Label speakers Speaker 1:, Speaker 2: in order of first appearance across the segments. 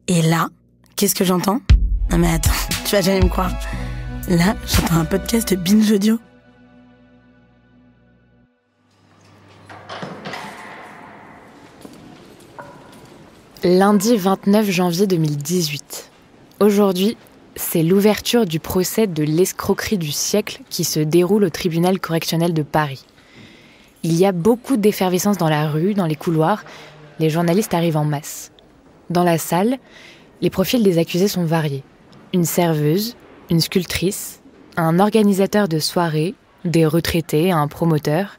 Speaker 1: Et là, qu'est-ce que j'entends ? Non mais attends, tu vas jamais me croire. Là, j'entends un podcast de Binge Audio.
Speaker 2: Lundi 29 janvier 2018. Aujourd'hui, c'est l'ouverture du procès de l'escroquerie du siècle qui se déroule au tribunal correctionnel de Paris. Il y a beaucoup d'effervescence dans la rue, dans les couloirs. Les journalistes arrivent en masse. Dans la salle, les profils des accusés sont variés. Une serveuse, une sculptrice, un organisateur de soirée, des retraités, un promoteur.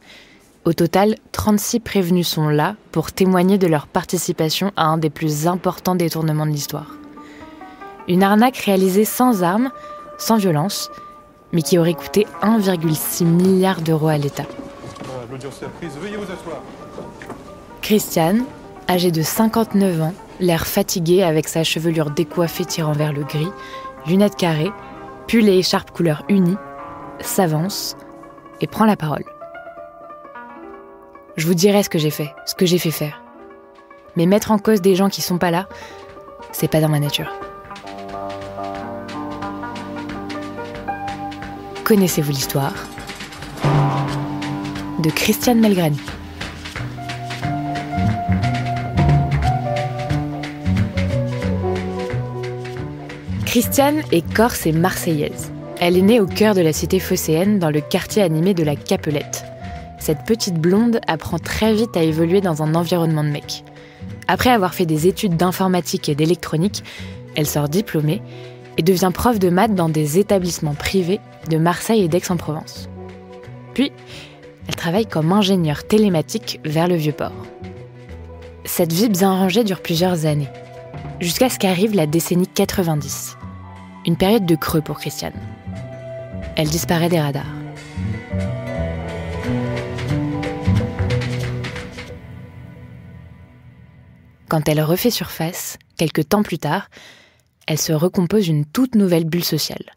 Speaker 2: Au total, 36 prévenus sont là pour témoigner de leur participation à un des plus importants détournements de l'histoire. Une arnaque réalisée sans armes, sans violence, mais qui aurait coûté 1,6 milliard d'euros à l'État.
Speaker 3: L'audience est prise, veuillez vous asseoir.
Speaker 2: Christiane, âgée de 59 ans, l'air fatigué avec sa chevelure décoiffée tirant vers le gris, lunettes carrées, pull et écharpe couleur unie, s'avance et prend la parole. Je vous dirai ce que j'ai fait faire. Mais mettre en cause des gens qui sont pas là, c'est pas dans ma nature. Connaissez-vous l'histoire de Christiane Melgrani? Christiane est corse et marseillaise. Elle est née au cœur de la cité phocéenne, dans le quartier animé de la Capelette. Cette petite blonde apprend très vite à évoluer dans un environnement de mecs. Après avoir fait des études d'informatique et d'électronique, elle sort diplômée et devient prof de maths dans des établissements privés de Marseille et d'Aix-en-Provence. Puis, elle travaille comme ingénieure télématique vers le Vieux-Port. Cette vie bien rangée dure plusieurs années, jusqu'à ce qu'arrive la décennie 90. Une période de creux pour Christiane. Elle disparaît des radars. Quand elle refait surface, quelques temps plus tard, elle se recompose une toute nouvelle bulle sociale.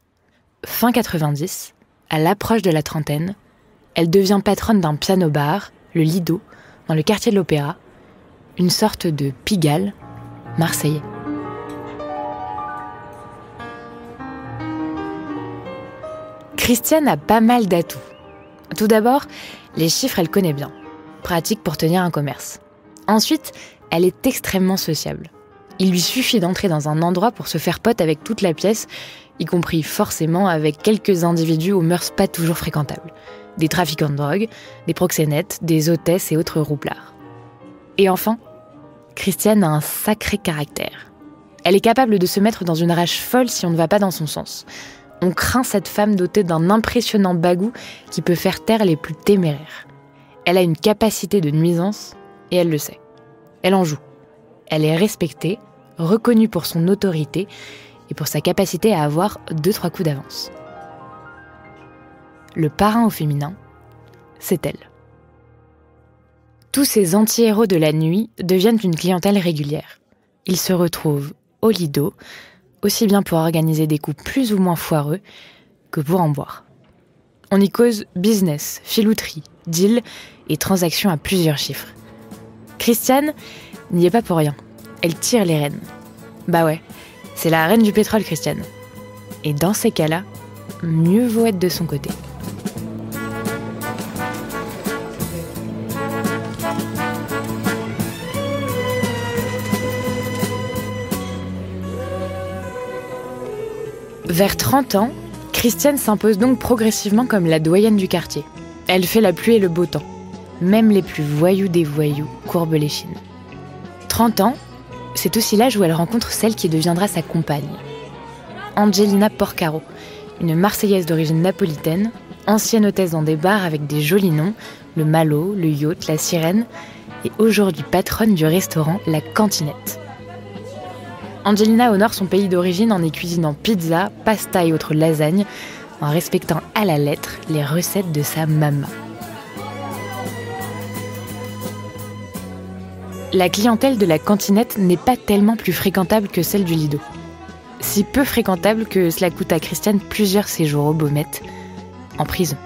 Speaker 2: Fin 90, à l'approche de la trentaine, elle devient patronne d'un piano-bar, le Lido, dans le quartier de l'Opéra, une sorte de Pigalle marseillais. Christiane a pas mal d'atouts. Tout d'abord, les chiffres, elle connaît bien. Pratique pour tenir un commerce. Ensuite, elle est extrêmement sociable. Il lui suffit d'entrer dans un endroit pour se faire pote avec toute la pièce, y compris forcément avec quelques individus aux mœurs pas toujours fréquentables. Des trafiquants de drogue, des proxénètes, des hôtesses et autres rouplards. Et enfin, Christiane a un sacré caractère. Elle est capable de se mettre dans une rage folle si on ne va pas dans son sens. On craint cette femme dotée d'un impressionnant bagou qui peut faire taire les plus téméraires. Elle a une capacité de nuisance et elle le sait. Elle en joue. Elle est respectée, reconnue pour son autorité et pour sa capacité à avoir 2-3 coups d'avance. Le parrain au féminin, c'est elle. Tous ces anti-héros de la nuit deviennent une clientèle régulière. Ils se retrouvent au Lido, aussi bien pour organiser des coups plus ou moins foireux que pour en boire. On y cause business, filouterie, deal et transactions à plusieurs chiffres. Christiane n'y est pas pour rien. Elle tire les rênes. Bah ouais, c'est la reine du pétrole, Christiane. Et dans ces cas-là, mieux vaut être de son côté. Vers 30 ans, Christiane s'impose donc progressivement comme la doyenne du quartier. Elle fait la pluie et le beau temps. Même les plus voyous des voyous courbent l'échine. 30 ans, c'est aussi l'âge où elle rencontre celle qui deviendra sa compagne. Angelina Porcaro, une Marseillaise d'origine napolitaine, ancienne hôtesse dans des bars avec des jolis noms, le Malo, le Yacht, la Sirène, et aujourd'hui patronne du restaurant La Cantinette. Angelina honore son pays d'origine en y cuisinant pizza, pasta et autres lasagnes, en respectant à la lettre les recettes de sa maman. La clientèle de la Cantinette n'est pas tellement plus fréquentable que celle du Lido. Si peu fréquentable que cela coûte à Christiane plusieurs séjours au Baumette, en prison.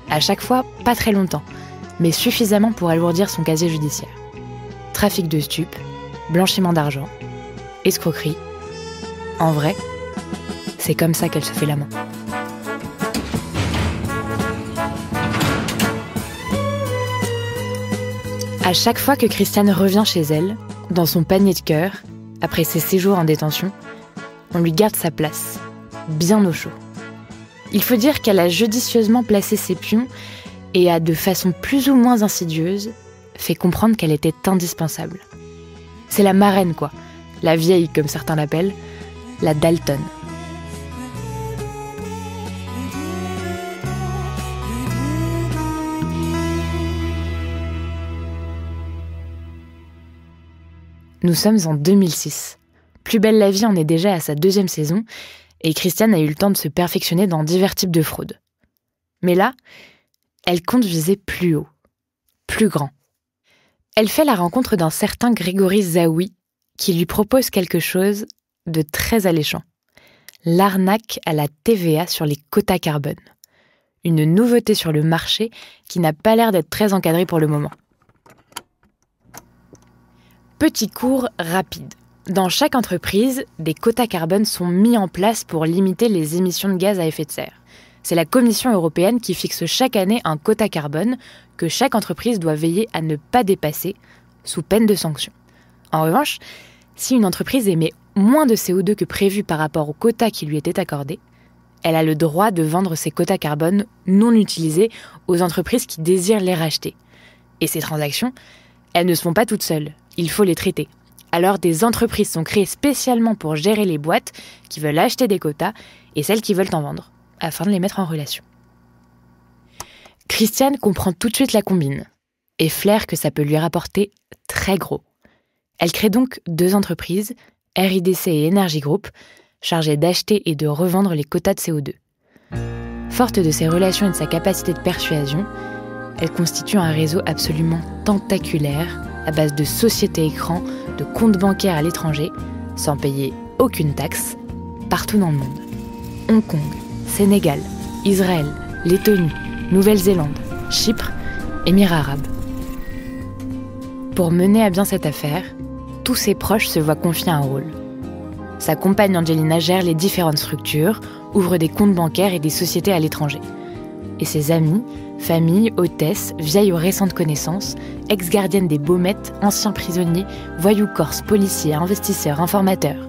Speaker 2: À chaque fois, pas très longtemps, mais suffisamment pour alourdir son casier judiciaire. Trafic de stupes, blanchiment d'argent, escroquerie. En vrai, c'est comme ça qu'elle se fait la main. À chaque fois que Christiane revient chez elle, dans son panier de cœur, après ses séjours en détention, on lui garde sa place, bien au chaud. Il faut dire qu'elle a judicieusement placé ses pions et a, de façon plus ou moins insidieuse, fait comprendre qu'elle était indispensable. C'est la marraine, quoi. La vieille, comme certains l'appellent, la Dalton. Nous sommes en 2006. Plus belle la vie en est déjà à sa 2e saison et Christiane a eu le temps de se perfectionner dans divers types de fraudes. Mais là, elle compte viser plus haut, plus grand. Elle fait la rencontre d'un certain Grégory Zaoui qui lui propose quelque chose de très alléchant. L'arnaque à la TVA sur les quotas carbone. Une nouveauté sur le marché qui n'a pas l'air d'être très encadrée pour le moment. Petit cours rapide. Dans chaque entreprise, des quotas carbone sont mis en place pour limiter les émissions de gaz à effet de serre. C'est la Commission européenne qui fixe chaque année un quota carbone que chaque entreprise doit veiller à ne pas dépasser, sous peine de sanctions. En revanche, si une entreprise émet moins de CO2 que prévu par rapport au quota qui lui était accordé, elle a le droit de vendre ces quotas carbone non utilisés aux entreprises qui désirent les racheter. Et ces transactions, elles ne se font pas toutes seules. Il faut les traiter. Alors des entreprises sont créées spécialement pour gérer les boîtes qui veulent acheter des quotas et celles qui veulent en vendre, afin de les mettre en relation. Christiane comprend tout de suite la combine et flaire que ça peut lui rapporter très gros. Elle crée donc 2 entreprises, RIDC et Energy Group, chargées d'acheter et de revendre les quotas de CO2. Forte de ses relations et de sa capacité de persuasion, elle constitue un réseau absolument tentaculaire à base de sociétés écrans, de comptes bancaires à l'étranger, sans payer aucune taxe, partout dans le monde. Hong Kong, Sénégal, Israël, Lettonie, Nouvelle-Zélande, Chypre, Émirats arabes. Pour mener à bien cette affaire, tous ses proches se voient confier un rôle. Sa compagne Angelina gère les différentes structures, ouvre des comptes bancaires et des sociétés à l'étranger. Et ses amis, familles, hôtesses, vieilles ou récentes connaissances, ex-gardiennes des baumettes, anciens prisonniers, voyous corses, policiers, investisseurs, informateurs,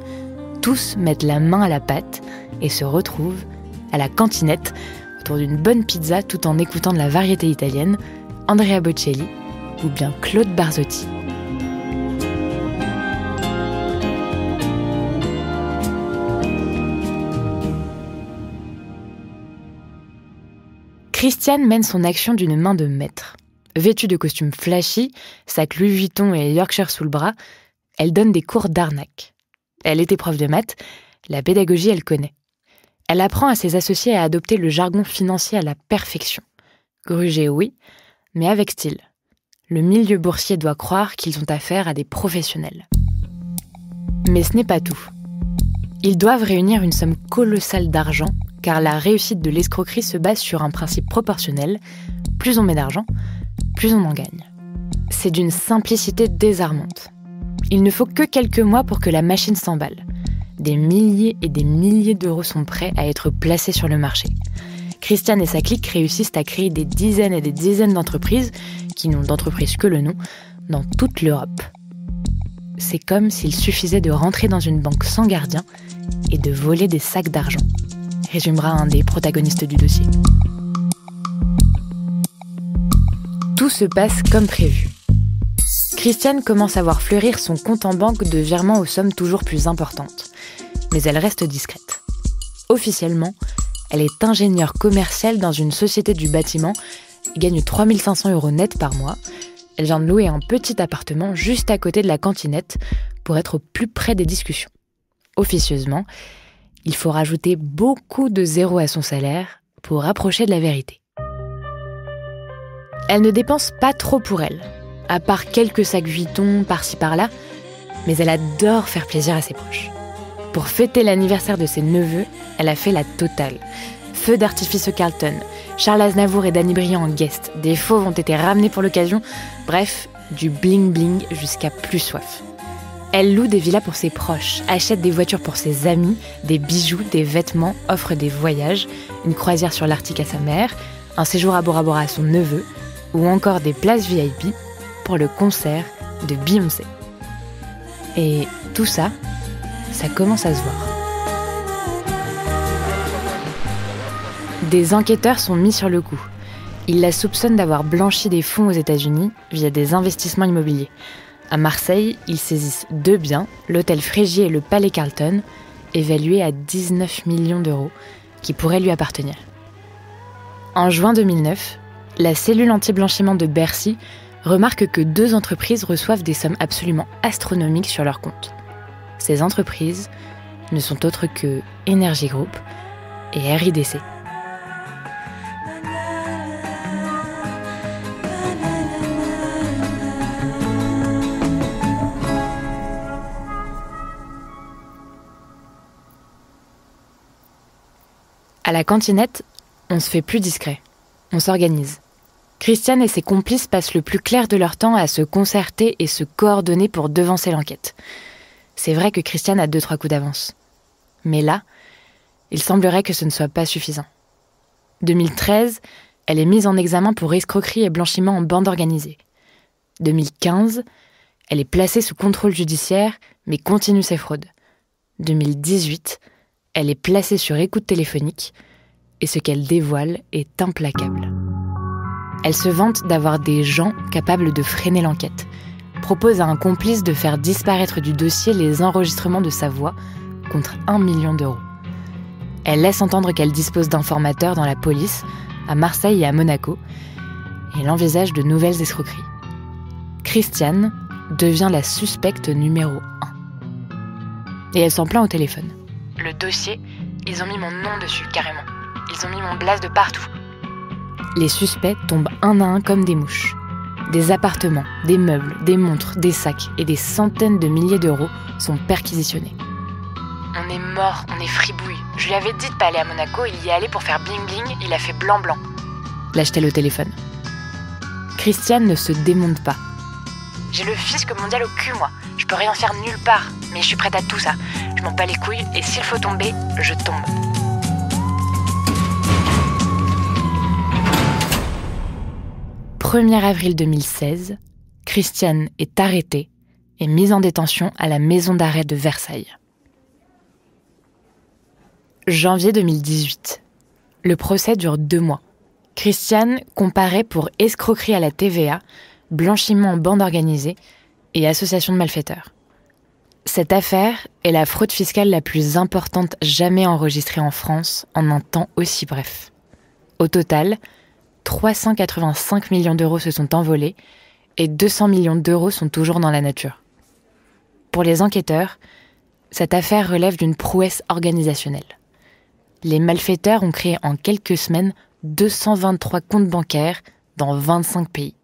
Speaker 2: tous mettent la main à la pâte et se retrouvent à la cantinette autour d'une bonne pizza tout en écoutant de la variété italienne, Andrea Bocelli ou bien Claude Barzotti. Christiane mène son action d'une main de maître. Vêtue de costumes flashy, sac Louis Vuitton et Yorkshire sous le bras, elle donne des cours d'arnaque. Elle était prof de maths, la pédagogie elle connaît. Elle apprend à ses associés à adopter le jargon financier à la perfection. Gruger, oui, mais avec style. Le milieu boursier doit croire qu'ils ont affaire à des professionnels. Mais ce n'est pas tout. Ils doivent réunir une somme colossale d'argent, car la réussite de l'escroquerie se base sur un principe proportionnel. Plus on met d'argent, plus on en gagne. C'est d'une simplicité désarmante. Il ne faut que quelques mois pour que la machine s'emballe. Des milliers et des milliers d'euros sont prêts à être placés sur le marché. Christiane et sa clique réussissent à créer des dizaines et des dizaines d'entreprises, qui n'ont d'entreprise que le nom, dans toute l'Europe. C'est comme s'il suffisait de rentrer dans une banque sans gardien et de voler des sacs d'argent, résumera un des protagonistes du dossier. Tout se passe comme prévu. Christiane commence à voir fleurir son compte en banque de virements aux sommes toujours plus importantes. Mais elle reste discrète. Officiellement, elle est ingénieure commerciale dans une société du bâtiment et gagne 3 500 € net par mois. Elle vient de louer un petit appartement juste à côté de la cantinette pour être au plus près des discussions. Officieusement, il faut rajouter beaucoup de zéros à son salaire pour rapprocher de la vérité. Elle ne dépense pas trop pour elle, à part quelques sacs Vuitton par-ci par-là, mais elle adore faire plaisir à ses proches. Pour fêter l'anniversaire de ses neveux, elle a fait la totale. Feux d'artifice au Carlton, Charles Aznavour et Danny Briand en guest, des fauves ont été ramenés pour l'occasion, bref, du bling-bling jusqu'à plus soif. Elle loue des villas pour ses proches, achète des voitures pour ses amis, des bijoux, des vêtements, offre des voyages, une croisière sur l'Arctique à sa mère, un séjour à Bora Bora à son neveu, ou encore des places VIP pour le concert de Beyoncé. Et tout ça, ça commence à se voir. Des enquêteurs sont mis sur le coup. Ils la soupçonnent d'avoir blanchi des fonds aux États-Unis via des investissements immobiliers. À Marseille, ils saisissent 2 biens, l'hôtel Frégier et le Palais Carlton, évalués à 19 millions d'euros, qui pourraient lui appartenir. En juin 2009, la cellule anti-blanchiment de Bercy remarque que 2 entreprises reçoivent des sommes absolument astronomiques sur leur compte. Ces entreprises ne sont autres que Energy Group et RIDC. À la cantinette, on se fait plus discret. On s'organise. Christiane et ses complices passent le plus clair de leur temps à se concerter et se coordonner pour devancer l'enquête. C'est vrai que Christiane a 2-3 coups d'avance. Mais là, il semblerait que ce ne soit pas suffisant. 2013, elle est mise en examen pour escroquerie et blanchiment en bande organisée. 2015, elle est placée sous contrôle judiciaire, mais continue ses fraudes. 2018, elle est placée sur écoute téléphonique, et ce qu'elle dévoile est implacable. Elle se vante d'avoir des gens capables de freiner l'enquête, propose à un complice de faire disparaître du dossier les enregistrements de sa voix contre 1 million d'euros. Elle laisse entendre qu'elle dispose d'informateurs dans la police, à Marseille et à Monaco, et elle envisage de nouvelles escroqueries. Christiane devient la suspecte numéro 1. Et elle s'en plaint au téléphone. Le dossier, ils ont mis mon nom dessus, carrément. Ils ont mis mon blaze de partout. Les suspects tombent un à un comme des mouches. Des appartements, des meubles, des montres, des sacs et des centaines de milliers d'euros sont perquisitionnés. On est mort, on est fribouille. Je lui avais dit de pas aller à Monaco, il y est allé pour faire bling bling, il a fait blanc blanc. Lâche-t-elle au téléphone. Christiane ne se démonte pas. J'ai le fisc mondial au cul, moi. Je peux rien faire nulle part, mais je suis prête à tout ça. Je m'en bats les couilles et s'il faut tomber, je tombe. « 1er avril 2016, Christiane est arrêtée et mise en détention à la maison d'arrêt de Versailles. Janvier 2018. Le procès dure 2 mois. Christiane comparaît pour escroquerie à la TVA, blanchiment en bande organisée et association de malfaiteurs. Cette affaire est la fraude fiscale la plus importante jamais enregistrée en France en un temps aussi bref. Au total, 385 millions d'euros se sont envolés et 200 millions d'euros sont toujours dans la nature. Pour les enquêteurs, cette affaire relève d'une prouesse organisationnelle. Les malfaiteurs ont créé en quelques semaines 223 comptes bancaires dans 25 pays.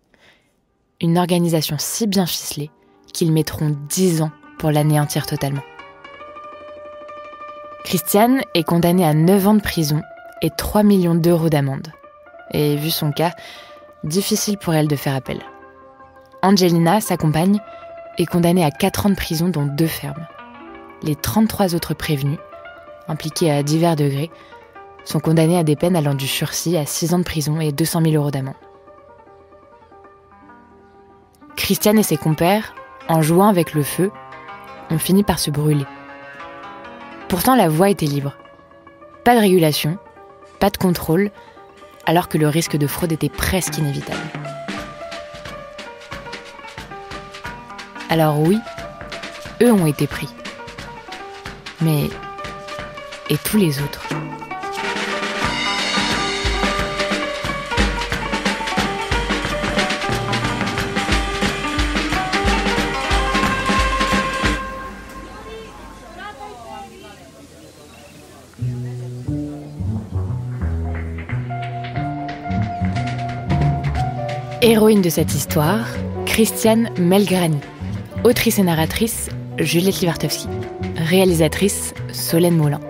Speaker 2: Une organisation si bien ficelée qu'ils mettront 10 ans pour l'anéantir totalement. Christiane est condamnée à 9 ans de prison et 3 millions d'euros d'amende. Et vu son cas, difficile pour elle de faire appel. Angelina, sa compagne, est condamnée à 4 ans de prison dont 2 fermes. Les 33 autres prévenus, impliqués à divers degrés, sont condamnés à des peines allant du sursis à 6 ans de prison et 200 000 euros d'amende. Christiane et ses compères, en jouant avec le feu, ont fini par se brûler. Pourtant, la voie était libre. Pas de régulation, pas de contrôle, alors que le risque de fraude était presque inévitable. Alors oui, eux ont été pris. Mais... et tous les autres ? Héroïne de cette histoire, Christiane Melgrani. Autrice et narratrice, Juliette Livartowski. Réalisatrice, Solène Moulin.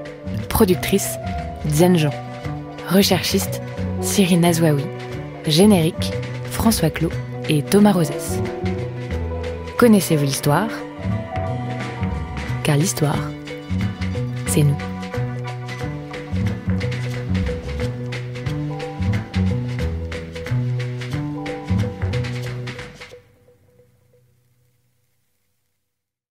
Speaker 2: Productrice, Diane Jean. Recherchiste, Cyril Nazwaoui. Générique, François Clos et Thomas Rosès. Connaissez-vous l'histoire ? car l'histoire, c'est nous.